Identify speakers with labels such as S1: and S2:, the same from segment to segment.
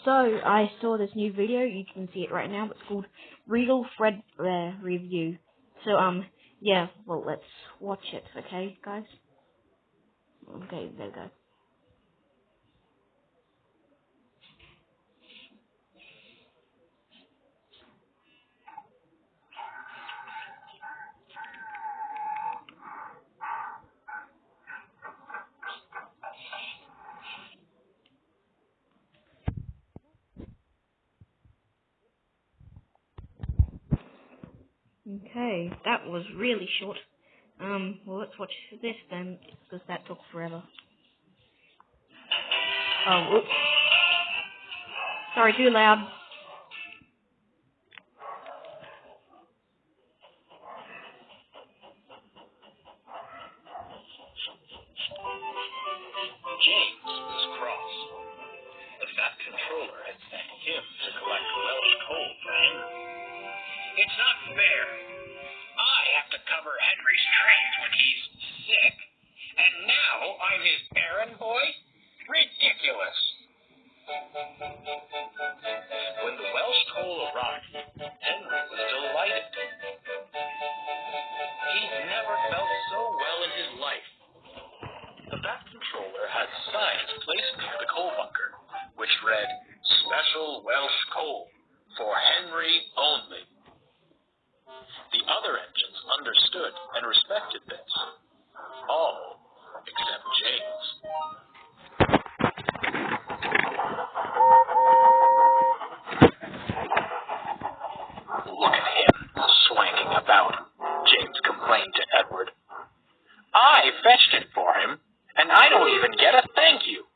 S1: So, I saw this new video, you can see it right now, it's called Real Fredbear Review. So, yeah, well, let's watch it, okay, guys? Okay, there we go. Okay, that was really short. Well, let's watch this then, because that took forever. Oh, whoops. Sorry, too loud.
S2: James was cross. The Fat Controller had sent him to collect Welsh coal for Henry. It's not fair. I have to cover Henry's trains when he's sick, and now I'm his errand boy? Ridiculous. When the Welsh coal arrived, Henry was delighted. He'd never felt so well in his life. The Fat Controller had signs placed near the coal bunker, which read, "Special Welsh Coal, for Henry only." The other engines understood and respected this. All except James. "Look at him, swanking about," James complained to Edward. "I fetched it for him, and I don't even get a thank you."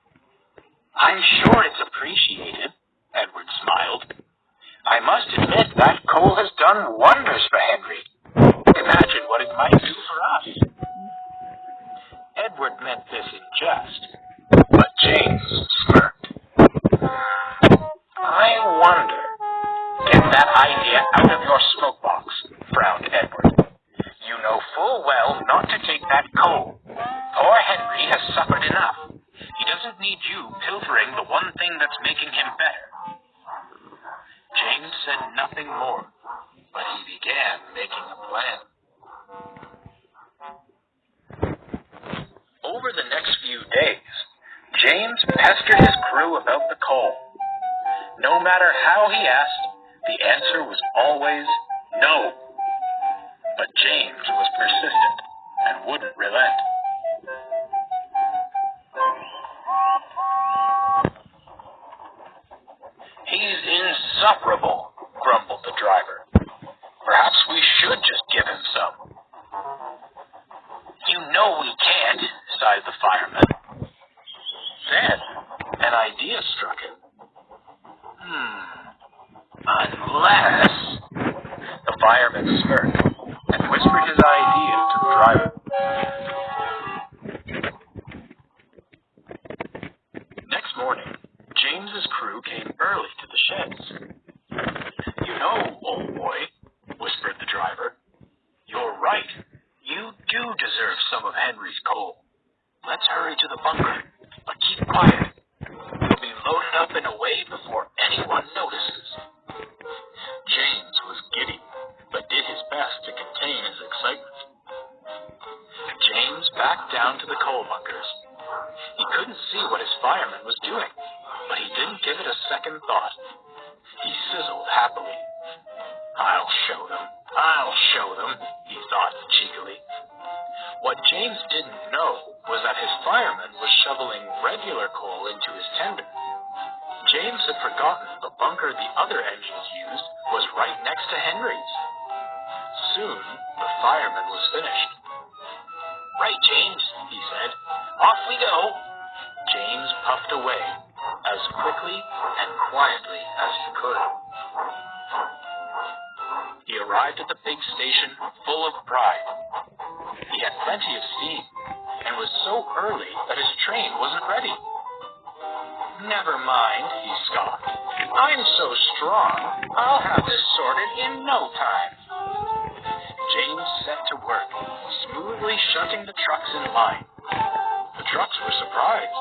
S2: "I'm sure it's appreciated," Edward smiled. "I must admit that coal has done wonders for Henry. Imagine what it might do for us." Edward meant this in jest, but James smirked. "I wonder. Get that idea out of your smoke box," frowned Edward. "You know full well not to take that coal. Poor Henry has suffered enough. He doesn't need you pilfering the one thing that's making him better." James said nothing more, but he began making a plan. Over the next few days, James pestered his crew about the coal. No matter how he asked, the answer was always no. But James was persistent and wouldn't relent. "He's insufferable," grumbled the driver. "Perhaps we should just give him some." "You know we can't," sighed the fireman. Then an idea struck him. Unless... The fireman smirked and whispered his idea to the driver. Next morning, James's crew came early to the sheds. "You know, old boy," whispered the driver, "you're right. You do deserve some of Henry's coal. Let's hurry to the bunker, but keep quiet. We'll be loaded up in a way before anyone notices." James was giddy, but did his best to contain his excitement. James backed down to the coal bunkers. He couldn't see what his fireman was doing, but he didn't give it a second thought. He sizzled happily. I'll show them, he thought cheekily. What James didn't know was that his fireman was shoveling regular coal into his tender. James had forgotten the bunker the other engines used was right next to Henry's. Soon, the fireman was finished. "Right, James," he said. "Off we go." James puffed away as quickly and quietly as he could. He arrived at the big station full of pride. He had plenty of steam and was so early that his train wasn't ready. "Never mind," he scoffed. "I'm so strong, I'll have this sorted in no time." James set to work, smoothly shunting the trucks in line. The trucks were surprised,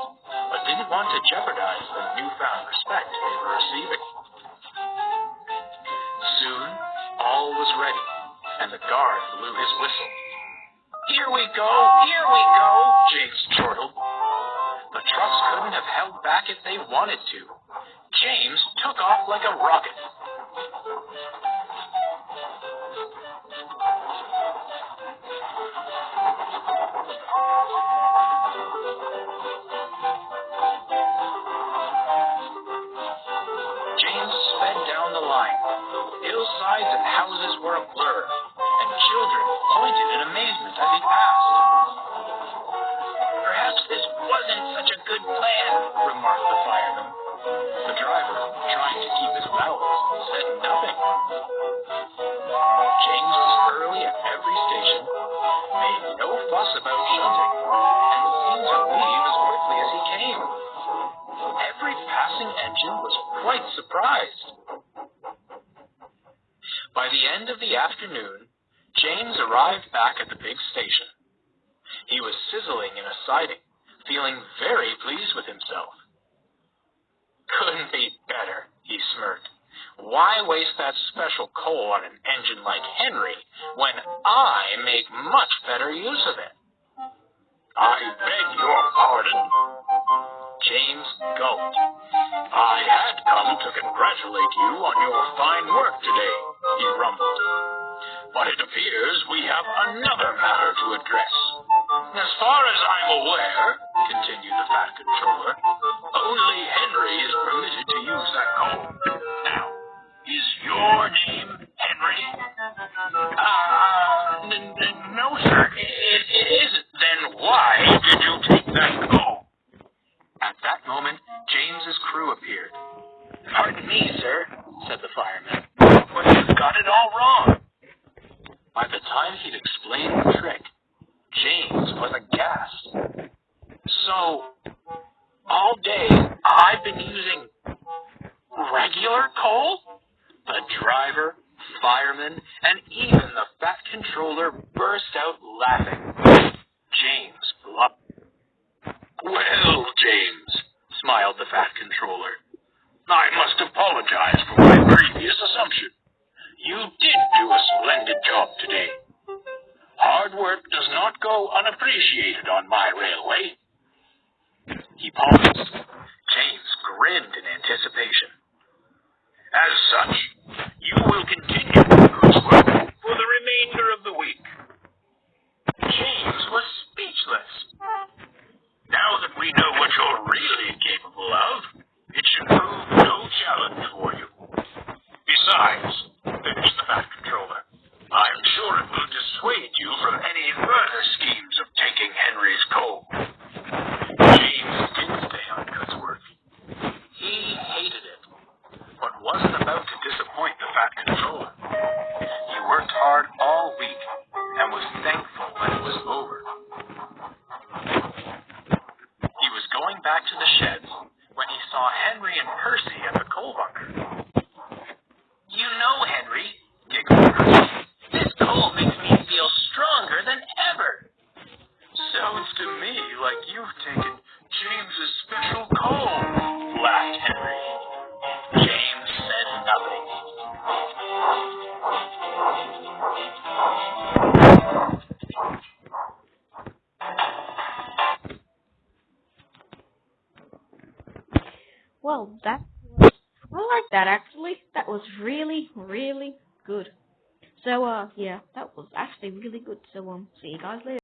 S2: but didn't want to jeopardize the newfound respect they were guard blew his whistle. "Here we go, James chortled. The trucks couldn't have held back if they wanted to. James took off like a rocket. James sped down the line. Hillsides and houses were a blur, and children pointed in amazement as he passed. "Perhaps this wasn't such a good plan," remarked the fireman. The driver, trying to keep his balance, said nothing. James was early at every station, made no fuss about shunting, and seemed to leave as quickly as he came. Every passing engine was quite surprised. By the end of the afternoon, James arrived back at the big station. He was sizzling in a siding, feeling very pleased with himself. "Couldn't be better," he smirked. "Why waste that special coal on an engine like Henry when I make much better use of it?" "I beg your pardon?" James gulped. "I had come to congratulate you on your fine work today," he rumbled. "But it appears we have another matter to address. As far as I'm aware," continued the Fat Controller, "only Henry is permitted to use that coal. Now, is your name Henry?" No, sir, it isn't." "Then why did you take that coal?" At that moment, James's crew appeared. "Pardon me, sir," said the fireman, "but you've got it all wrong." By the time he'd explained the trick, James was aghast. "So, all day I've been using regular coal?" The driver, fireman, and even the Fat Controller burst out laughing. James blubbed. "Well, James," smiled the Fat Controller, "I must apologize for my previous assumption. You did do a splendid job today. Hard work does not go unappreciated on my railway." He paused. James grinned in anticipation. "As such, you will continue good work for the remainder of the week." James was speechless. "Now that we know what you're really capable of, it should prove no challenge for you. Besides," finished the Fat Controller, "I'm sure it will dissuade you from any further schemes of taking Henry's coal." James did stay on good work. He hated it, but wasn't about to disappoint the Fat Controller. He worked hard all week and was thankful when it was over. He was going back to the sheds when he saw Henry and Percy at the coal bunker. "You know, Henry," giggled Percy, "this coal makes me feel stronger than ever." "Sounds to me like you've taken James's special coal," laughed Henry. James said nothing.
S1: Well, I like that actually. That was really, really good. So, yeah, that was actually really good. So, see you guys later.